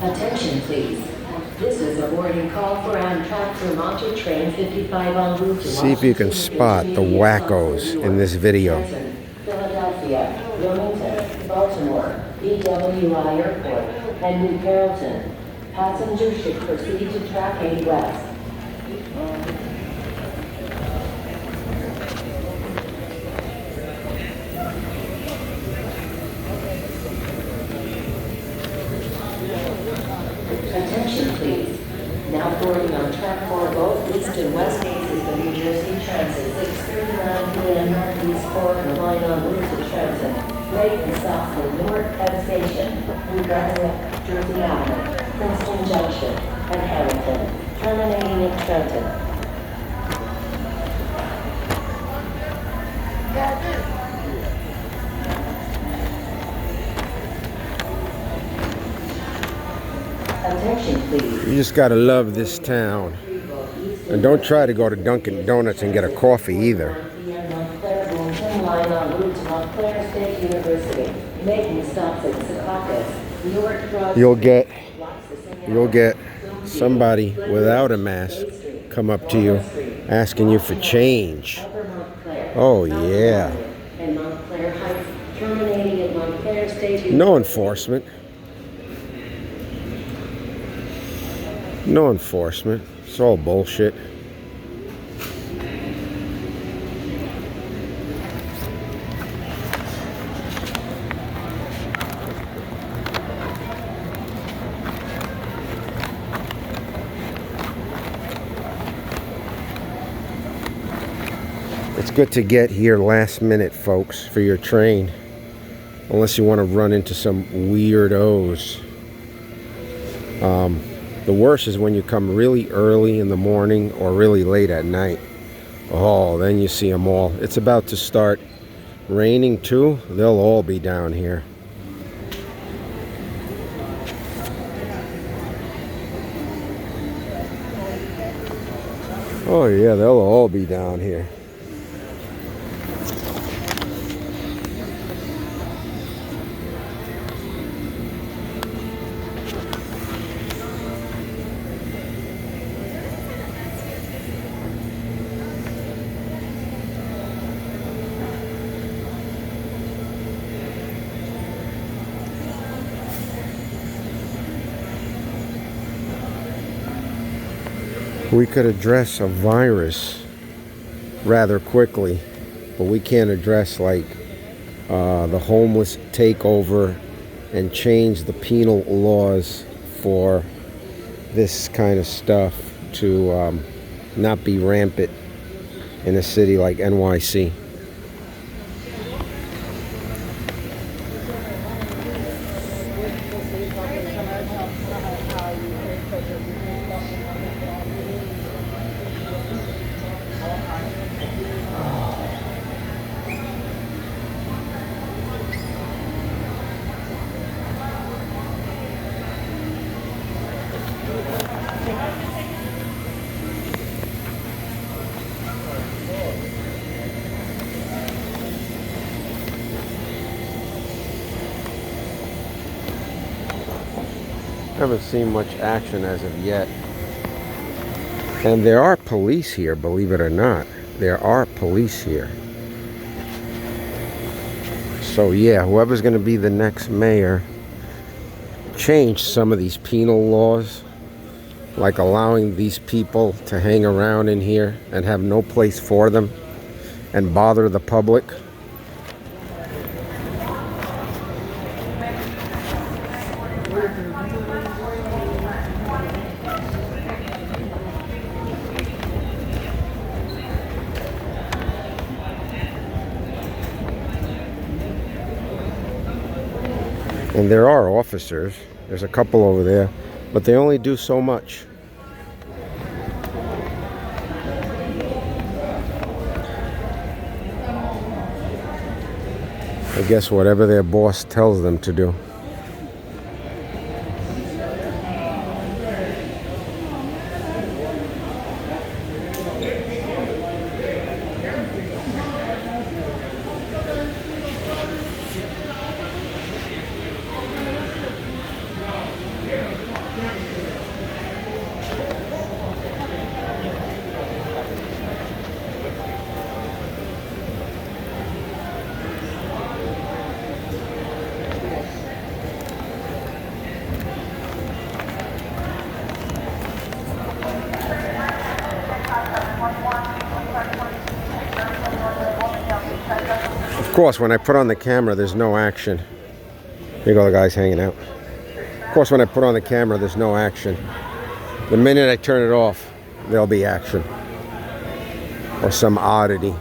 Attention please. This is a warning call for Amtrak Vermonter train 55 en route to See if you can spot the wackos in this video. Philadelphia, Wilmington, Baltimore, BWI Airport, and New Carrollton. Passengers should proceed to track 8 west. Attention please. Now boarding on track 4 both east and west gates is the New Jersey Transit 6:39 p.m. Northeast 4 and the line on route to Trenton. Rafe and stop for Newark Penn Station, New Brunswick, Jersey Avenue, Princeton Junction, and Harrington, terminating in Trenton. Attention please. You just gotta love this town. And don't try to go to Dunkin' Donuts and get a coffee either. Line on route to Montclair State University, making stops at Secaucus, Newark. You'll get somebody without a mask come up to you asking you for change. Oh yeah. No enforcement. No enforcement. It's all bullshit. It's good to get here last minute, folks, for your train. Unless you want to run into some weirdos. The worst is when you come really early in the morning or really late at night. Oh, then you see them all. It's about to start raining too. They'll all be down here. Oh yeah, they'll all be down here. We could address a virus rather quickly, but we can't address like the homeless takeover and change the penal laws for this kind of stuff to not be rampant in a city like NYC. Haven't seen much action as of yet. And there are police here, believe it or not. There are police here. So yeah, whoever's going to be the next mayor, change some of these penal laws, like allowing these people to hang around in here and have no place for them and bother the public. And there are officers. There's a couple over there, but they only do so much. I guess whatever their boss tells them to do. Of course, when I put on the camera, there's no action. Here go the guys hanging out. Of course, when I put on the camera, there's no action. The minute I turn it off, there'll be action. Or some oddity.